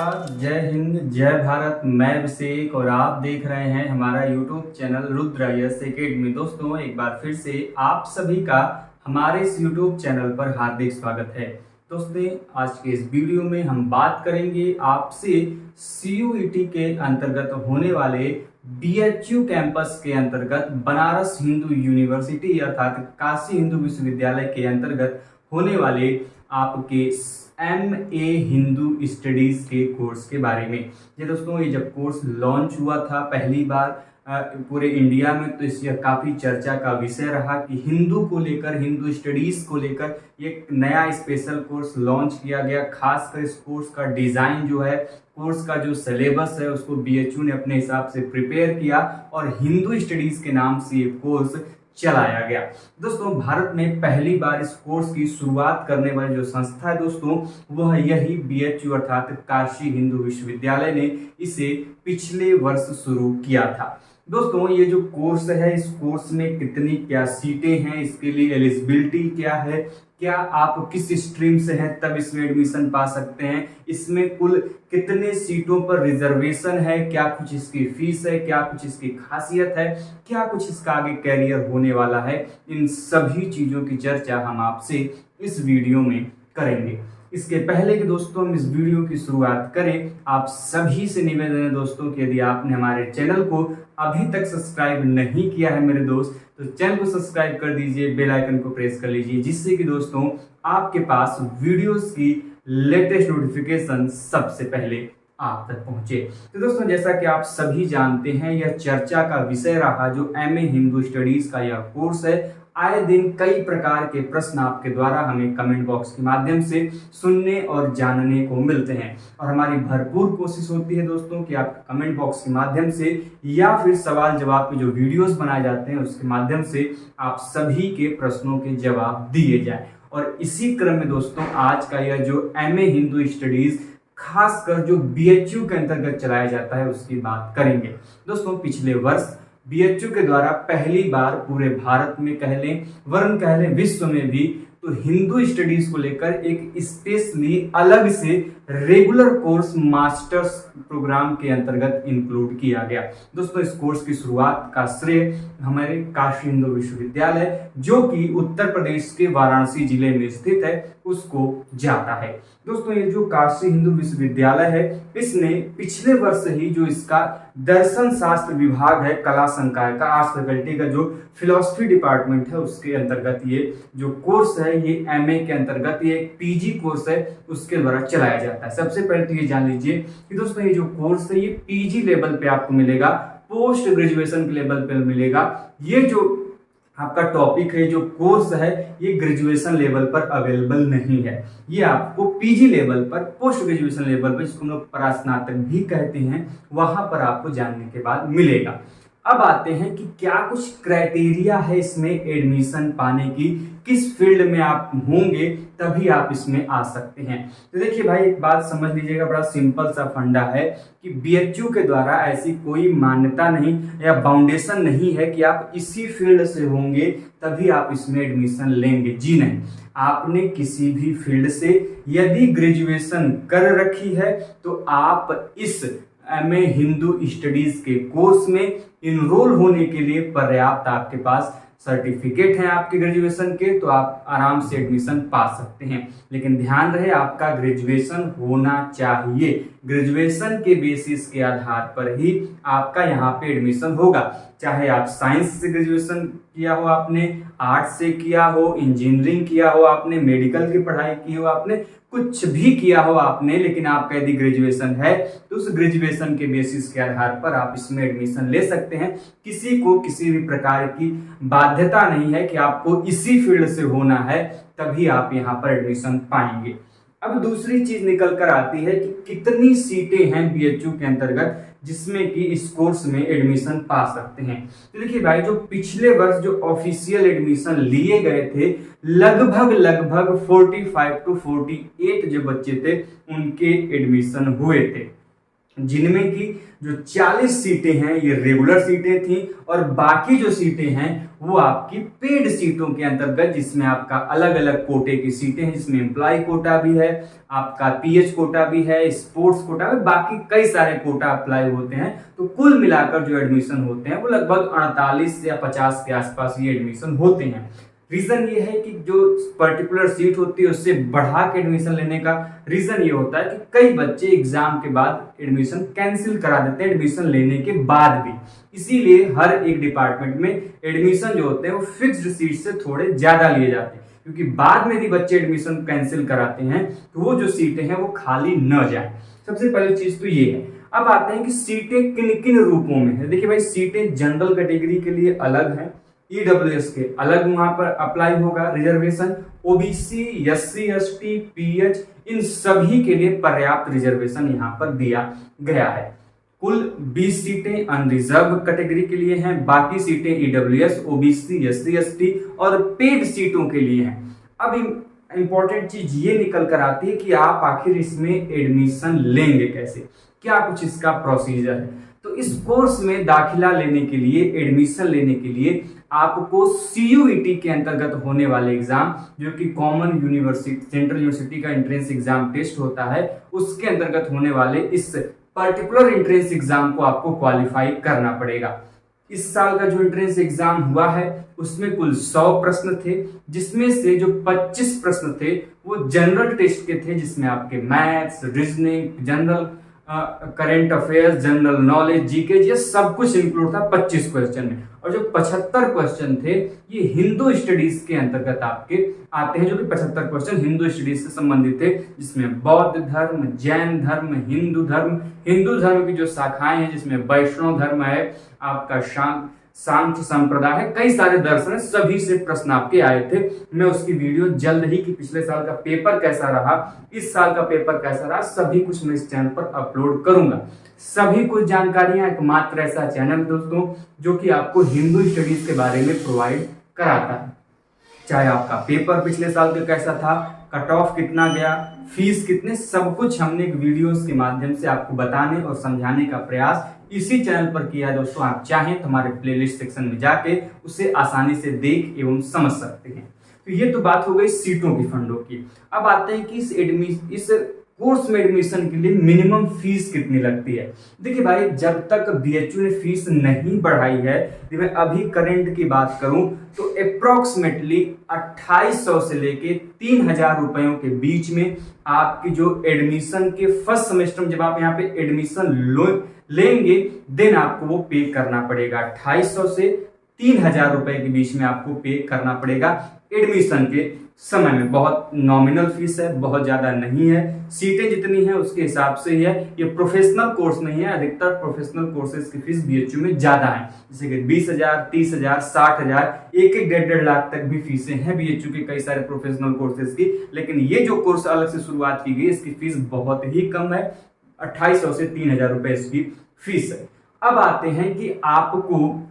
नमस्कार, जय हिंद, जय भारत। मैं अभिषेक और आप देख रहे हैं हमारा YouTube channel Rudra IAS academy. दोस्तों, एक बार फिर से आप सभी का हमारे इस यूट्यूब चैनल पर हार्दिक स्वागत है। दोस्तों, आज के इस वीडियो में हम बात करेंगे आपसे सीयूईटी के अंतर्गत होने वाले बीएचयू कैंपस के अंतर्गत बनारस हिंदू यूनिवर्सिटी अर्थात काशी हिंदू विश्वविद्यालय के अंतर्गत होने वाले आपके MA हिंदू स्टडीज के कोर्स के बारे में। ये दोस्तों, ये जब कोर्स लॉन्च हुआ था पहली बार पूरे इंडिया में, तो इसका काफ़ी चर्चा का विषय रहा कि हिंदू को लेकर, हिंदू स्टडीज़ को लेकर एक नया स्पेशल कोर्स लॉन्च किया गया। खासकर इस कोर्स का डिज़ाइन जो है, कोर्स का जो सिलेबस है, उसको बीएचयू ने अपने हिसाब से प्रिपेयर किया और हिंदू स्टडीज़ के नाम से ये कोर्स चलाया गया। दोस्तों, भारत में पहली बार इस कोर्स की शुरुआत करने वाली जो संस्था है दोस्तों, वह यही बीएचयू अर्थात काशी हिंदू विश्वविद्यालय ने इसे पिछले वर्ष शुरू किया था। दोस्तों, ये जो कोर्स है, इस कोर्स में कितनी क्या सीटें हैं, इसके लिए एलिजिबिलिटी क्या है, क्या आप किस स्ट्रीम से हैं तब इसमें एडमिशन पा सकते हैं, इसमें कुल कितने सीटों पर रिजर्वेशन है, क्या कुछ इसकी फीस है, क्या कुछ इसकी खासियत है, क्या कुछ इसका आगे कैरियर होने वाला है, इन सभी चीज़ों की चर्चा हम आपसे इस वीडियो में करेंगे। इसके पहले कि दोस्तों हम इस वीडियो की शुरुआत करें, आप सभी से निवेदन है दोस्तों कि यदि आपने हमारे चैनल को अभी तक सब्सक्राइब नहीं किया है मेरे दोस्त, तो चैनल को सब्सक्राइब कर दीजिए, बेल आइकन को प्रेस कर लीजिए, जिससे कि दोस्तों आपके पास वीडियोस की लेटेस्ट नोटिफिकेशन सबसे पहले आप तक पहुंचे। तो दोस्तों, जैसा कि आप सभी जानते हैं, यह चर्चा का विषय रहा जो MA हिंदू स्टडीज का यह कोर्स है। आए दिन कई प्रकार के प्रश्न आपके द्वारा हमें कमेंट बॉक्स के माध्यम से सुनने और जानने को मिलते हैं, और हमारी भरपूर कोशिश होती है दोस्तों कि आप कमेंट बॉक्स के माध्यम से या फिर सवाल जवाब के जो वीडियोस बनाए जाते हैं उसके माध्यम से आप सभी के प्रश्नों के जवाब दिए जाए। और इसी क्रम में दोस्तों, आज का यह जो MA हिंदू स्टडीज खासकर जो बीएचयू के अंतर्गत चलाया जाता है उसकी बात करेंगे। दोस्तों, पिछले वर्ष बीएचयू के द्वारा पहली बार पूरे भारत में कह लें, वरन कह लें विश्व में भी, तो हिंदू स्टडीज को लेकर एक स्पेशली अलग से रेगुलर कोर्स मास्टर्स प्रोग्राम के अंतर्गत इंक्लूड किया गया। दोस्तों, इस कोर्स की शुरुआत का श्रेय हमारे काशी हिंदू विश्वविद्यालय, जो कि उत्तर प्रदेश के वाराणसी जिले में स्थित है, उसको जाता है। दोस्तों, ये जो काशी हिंदू विश्वविद्यालय है, इसने पिछले वर्ष ही जो इसका दर्शन शास्त्र विभाग है, कला संकाय का, आर्ट्स फैकल्टी का जो फिलॉसफी डिपार्टमेंट है, उसके अंतर्गत ये जो कोर्स है, ये MA के अंतर्गत ये एक PG कोर्स है, उसके द्वारा चलाया जाता है। सबसे पहले तो ये जान लीजिए कि दोस्तों, ये जो कोर्स है ये PG लेवल पे आपको मिलेगा, पोस्ट ग्रेजुएशन के लेवल पे मिलेगा। ये जो आपका टॉपिक है, जो कोर्स है, ये ग्रेजुएशन लेवल पर अवेलेबल नहीं है। ये आपको PG लेवल पर, पोस्ट ग्रेजुएशन लेवल पर, जिसको हम लोग परास्नातक भी कहते हैं, वहां पर आपको जानने के बाद मिलेगा। अब आते हैं कि क्या कुछ क्राइटेरिया है इसमें एडमिशन पाने की, किस फील्ड में आप होंगे तभी आप इसमें आ सकते हैं। तो देखिए भाई, एक बात समझ लीजिएगा, बड़ा सिंपल सा फंडा है कि बीएचयू के द्वारा ऐसी कोई मान्यता नहीं या बाउंडेशन नहीं है कि आप इसी फील्ड से होंगे तभी आप इसमें एडमिशन लेंगे। जी नहीं, आपने किसी भी फील्ड से यदि ग्रेजुएशन कर रखी है तो आप इस MA हिंदू स्टडीज के कोर्स में इनरोल होने के लिए पर्याप्त आपके पास सर्टिफिकेट हैं आपके ग्रेजुएशन के, तो आप आराम से एडमिशन पा सकते हैं। लेकिन ध्यान रहे, आपका ग्रेजुएशन होना चाहिए। ग्रेजुएशन के बेसिस के आधार पर ही आपका यहाँ पे एडमिशन होगा। चाहे आप साइंस से ग्रेजुएशन किया हो आपने, आर्ट्स से किया हो, इंजीनियरिंग किया हो आपने, मेडिकल की पढ़ाई की हो आपने, कुछ भी किया हो आपने, लेकिन आपका यदि ग्रेजुएशन है तो उस ग्रेजुएशन के बेसिस के आधार पर आप इसमें एडमिशन ले सकते हैं। किसी को किसी भी प्रकार की बाध्यता नहीं है कि आपको इसी फील्ड से होना है तभी आप यहाँ पर एडमिशन पाएंगे। अब दूसरी चीज निकल कर आती है कि कितनी सीटें हैं बीएचयू के अंतर्गत जिसमें कि इस कोर्स में एडमिशन पा सकते हैं। तो देखिए भाई, जो पिछले वर्ष जो ऑफिशियल एडमिशन लिए गए थे, लगभग 45 to 48 जो बच्चे थे उनके एडमिशन हुए थे। जिनमें की जो 40 सीटें हैं ये रेगुलर सीटें थी और बाकी जो सीटें हैं वो आपकी पेड सीटों के अंतर्गत, जिसमें आपका अलग अलग कोटे की सीटें हैं, जिसमें एम्प्लॉय कोटा भी है, आपका पीएच कोटा भी है, स्पोर्ट्स कोटा भी, बाकी कई सारे कोटा अप्लाई होते हैं। तो कुल मिलाकर जो एडमिशन होते हैं वो लगभग 48 या 50 के आसपास ये एडमिशन होते हैं। रीजन ये है कि जो पर्टिकुलर सीट होती है उससे बढ़ा के एडमिशन लेने का रीजन ये होता है कि कई बच्चे एग्जाम के बाद एडमिशन कैंसिल करा देते हैं एडमिशन लेने के बाद भी। इसीलिए हर एक डिपार्टमेंट में एडमिशन जो होते हैं वो फिक्स्ड सीट से थोड़े ज्यादा लिए जाते हैं, क्योंकि बाद में भी बच्चे एडमिशन कैंसिल कराते हैं तो वो जो सीटें हैं वो खाली न जाए। सबसे पहली चीज तो ये है। अब आते हैं कि सीटें किन किन रूपों में है। देखिए भाई, सीटें जनरल कैटेगरी के लिए अलग है, ईडब्ल्यूएस के अलग वहां पर अप्लाई होगा reservation, OBC, SC, ST, PH, इन सभी के लिए पर्याप्त रिजर्वेशन यहां पर दिया गया है। कुल 20 सीटें अनरिजर्व कैटेगरी के लिए हैं, बाकी सीटें ईडब्ल्यूएस, ओबीसी, एससी, एसटी और पेड सीटों के लिए हैं। अब इंपॉर्टेंट चीज ये निकल कर आती है कि आप आखिर इसमें एडमिशन लेंगे कैसे, क्या कुछ इसका प्रोसीजर है। तो इस कोर्स में दाखिला लेने के लिए, एडमिशन लेने के लिए आपको सीयूईटी के अंतर्गत होने वाले एग्जाम, जो कि कॉमन यूनिवर्सिटी सेंट्रल यूनिवर्सिटी का एंट्रेंस एग्जाम टेस्ट होता है, उसके अंतर्गत होने वाले इस पर्टिकुलर एंट्रेंस एग्जाम को आपको क्वालिफाई करना पड़ेगा। इस साल का जो एंट्रेंस एग्जाम हुआ है उसमें कुल 100 प्रश्न थे, जिसमें से जो 25 प्रश्न थे वो जनरल टेस्ट के थे, जिसमें आपके maths, reasoning, general current affairs, general knowledge, GK, ये सब कुछ इंक्लूड था 25 क्वेश्चन में। और जो 75 क्वेश्चन थे ये हिंदू स्टडीज के अंतर्गत आपके आते हैं, जो कि 75 क्वेश्चन हिंदू स्टडीज से संबंधित थे, जिसमें बौद्ध धर्म, जैन धर्म, हिंदू धर्म की जो शाखाएं हैं, जिसमें वैष्णव धर्म है, आपका सांख्य संप्रदाय है, कई सारे दर्शन है, सभी से प्रश्न आपके आए थे। मैं उसकी वीडियो जल्द ही कि पिछले साल का पेपर कैसा रहा, इस साल का पेपर कैसा रहा, सभी कुछ मैं इस चैनल पर अपलोड करूंगा। सभी कुछ जानकारियां एकमात्र ऐसा चैनल दोस्तों जो कि आपको हिंदू स्टडीज के बारे में प्रोवाइड कराता है। चाहे आपका पेपर पिछले साल का कैसा था, कट ऑफ कितना गया, फीस कितने, सब कुछ हमने एक वीडियोस के माध्यम से आपको बताने और समझाने का प्रयास इसी चैनल पर किया है दोस्तों। आप चाहें तो हमारे प्लेलिस्ट सेक्शन में जाके उसे आसानी से देख एवं समझ सकते हैं। तो ये तो बात हो गई सीटों की, फंडों की। अब आते हैं कि इस कोर्स में एडमिशन के लिए मिनिमम फीस कितनी लगती है। देखिए भाई, जब तक बीएचयू ने फीस नहीं बढ़ाई है, मैं अभी करंट की बात करूं तो अप्रोक्सीमेटली 2800 से लेके 3000 रुपयों के बीच में आपकी जो एडमिशन के फर्स्ट सेमेस्टर में जब आप यहाँ पे एडमिशन लेंगे देन आपको वो पे करना पड़ेगा। 2800 से 3000 रुपए के बीच में आपको पे करना पड़ेगा एडमिशन के समय में। बहुत नॉमिनल फीस है, बहुत ज्यादा नहीं है। सीटें जितनी हैं उसके हिसाब से ही है। ये प्रोफेशनल कोर्स नहीं है, अधिकतर प्रोफेशनल कोर्सेज की फीस बीएचयू में ज्यादा है, जैसे कि 20,000, 30,000, 60,000, 1-1, 1.5 लाख तक भी फीसें हैं बीएचयू के कई सारे प्रोफेशनल कोर्सेज की। लेकिन ये जो कोर्स अलग से शुरुआत की गई इसकी फीस बहुत ही कम है, 2800 से 3000 रुपए इसकी फीस है। अब आते हैं कि आपको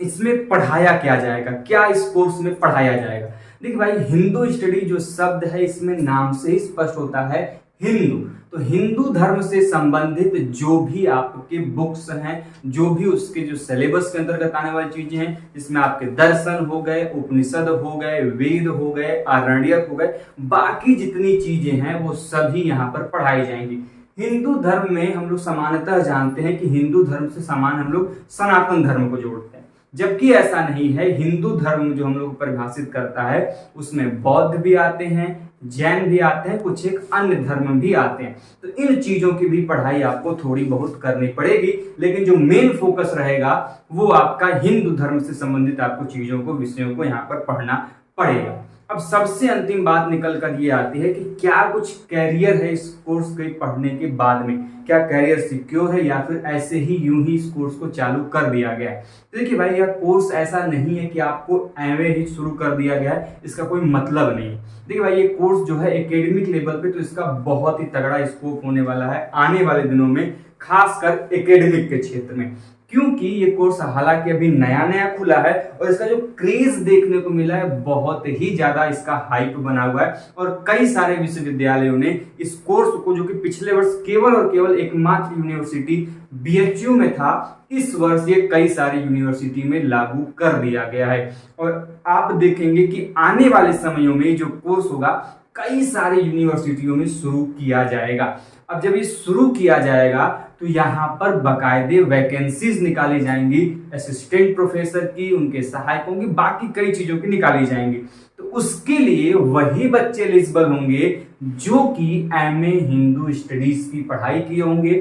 इसमें पढ़ाया क्या जाएगा, क्या इस कोर्स में पढ़ाया जाएगा। देखिए भाई, हिंदू स्टडी जो शब्द है इसमें नाम से ही स्पष्ट होता है हिंदू। तो हिंदू धर्म से संबंधित जो भी आपके बुक्स हैं, जो भी उसके जो सिलेबस के अंतर्गत आने वाली चीजें हैं, जिसमें आपके दर्शन हो गए, उपनिषद हो गए, वेद हो गए, आरण्यक हो गए, बाकी जितनी चीजें हैं वो सभी यहाँ पर पढ़ाई जाएंगी। हिंदू धर्म में हम लोग सामान्यतः जानते हैं कि हिंदू धर्म से समान हम लोग सनातन धर्म को जोड़ते हैं, जबकि ऐसा नहीं है। हिंदू धर्म जो हम लोग परिभाषित करता है उसमें बौद्ध भी आते हैं, जैन भी आते हैं, कुछ एक अन्य धर्म भी आते हैं। तो इन चीजों की भी पढ़ाई आपको थोड़ी बहुत करनी पड़ेगी, लेकिन जो मेन फोकस रहेगा वो आपका हिंदू धर्म से संबंधित आपको चीजों को, विषयों को यहाँ पर पढ़ना पड़ेगा। अब सबसे अंतिम बात निकल कर ये आती है कि क्या कुछ कैरियर है इस कोर्स के पढ़ने के बाद में, क्या कैरियर सिक्योर है या फिर ऐसे ही यूं ही इस कोर्स को चालू कर दिया गया है। तो देखिए भाई, यह कोर्स ऐसा नहीं है कि आपको एवे ही शुरू कर दिया गया है, इसका कोई मतलब नहीं। देखिए भाई, ये कोर्स जो है एकेडमिक लेवल पे तो इसका बहुत ही तगड़ा स्कोप होने वाला है आने वाले दिनों में, खासकर एकेडमिक के क्षेत्र में। क्योंकि ये कोर्स हालांकि अभी नया नया खुला है और इसका जो क्रेज देखने को मिला है बहुत ही ज्यादा इसका हाइप बना हुआ है और कई सारे विश्वविद्यालयों ने इस कोर्स को, जो कि पिछले वर्ष केवल और केवल एकमात्र यूनिवर्सिटी बीएचयू में था, इस वर्ष ये कई सारी यूनिवर्सिटी में लागू कर दिया गया है। और आप देखेंगे कि आने वाले समयों में जो कोर्स होगा कई सारे यूनिवर्सिटियों में शुरू किया जाएगा। अब जब ये शुरू किया जाएगा तो यहाँ पर बाकायदे वैकेंसीज निकाली जाएंगी, असिस्टेंट प्रोफेसर की, उनके सहायकों की, बाकी कई चीजों की निकाली जाएंगी। तो उसके लिए वही बच्चे एलिजिबल होंगे जो कि एमए हिंदू स्टडीज की पढ़ाई किए होंगे,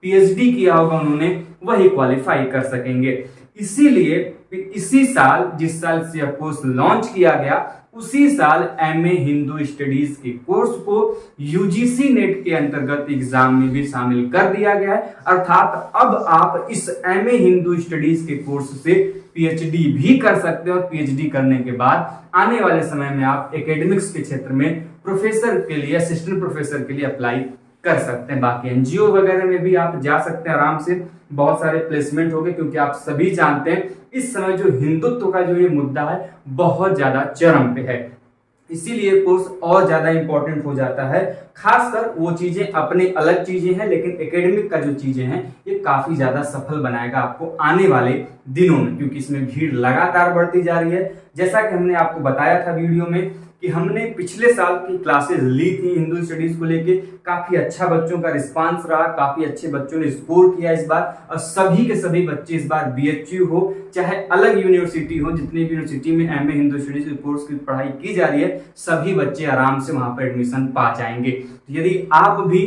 पीएचडी किया होगा उन्होंने, वही क्वालिफाई कर सकेंगे। इसीलिए इसी साल, जिस साल से यह कोर्स लॉन्च किया गया, उसी साल एमए हिंदू स्टडीज के कोर्स को यूजीसी नेट के अंतर्गत एग्जाम में भी शामिल कर दिया गया है। अर्थात अब आप इस एमए हिंदू स्टडीज के कोर्स से पीएचडी भी कर सकते हैं और पीएचडी करने के बाद आने वाले समय में आप एकेडमिक्स के क्षेत्र में प्रोफेसर के लिए, असिस्टेंट प्रोफेसर के लिए अप्लाई कर सकते हैं। बाकी एनजीओ वगैरह में भी आप जा सकते हैं आराम से, बहुत सारे प्लेसमेंट हो गए, क्योंकि आप सभी जानते हैं इस समय जो हिंदुत्व का जो ये मुद्दा है बहुत ज्यादा चरम पे है। इसीलिए कोर्स और ज्यादा इंपॉर्टेंट हो जाता है। खासकर वो चीजें अपने अलग चीजें हैं, लेकिन एकेडमिक का जो चीजें हैं ये काफी ज्यादा सफल बनाएगा आपको आने वाले दिनों में, क्योंकि इसमें भीड़ लगातार बढ़ती जा रही है। जैसा कि हमने आपको बताया था वीडियो में कि हमने पिछले साल की क्लासेस ली थी हिंदू स्टडीज को लेके, काफी अच्छा बच्चों का रिस्पांस रहा, काफी अच्छे बच्चों ने स्कोर किया इस बार, और सभी के सभी बच्चे इस बार बीएचयू हो चाहे अलग यूनिवर्सिटी हो, जितनी भी यूनिवर्सिटी में एमए हिंदू स्टडीज कोर्स की पढ़ाई की जा रही है, सभी बच्चे आराम से वहां पर एडमिशन पा जाएंगे। तो यदि आप भी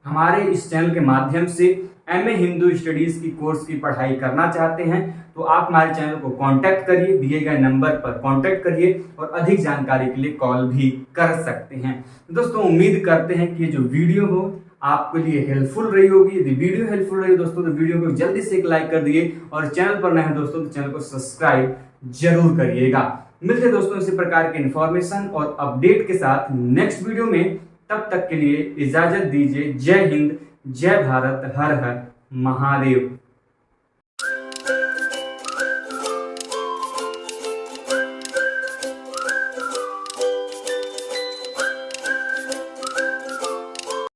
हमारे इस चैनल के माध्यम से एमए हिंदू स्टडीज की कोर्स की पढ़ाई करना चाहते हैं तो आप हमारे चैनल को कांटेक्ट करिए, दिए गए नंबर पर कांटेक्ट करिए और अधिक जानकारी के लिए कॉल भी कर सकते हैं। तो दोस्तों उम्मीद करते हैं कि ये जो वीडियो हो आपके लिए हेल्पफुल रही होगी। यदि वीडियो हेल्पफुल रही दोस्तों तो वीडियो को जल्दी से एक लाइक कर दिए और चैनल पर नए हैं दोस्तों तो चैनल को सब्सक्राइब जरूर करिएगा। मिलते हैं दोस्तों इसी प्रकार के इन्फॉर्मेशन और अपडेट के साथ नेक्स्ट वीडियो में। तब तक के लिए इजाजत दीजिए। जय हिंद, जय भारत, हर हर महादेव।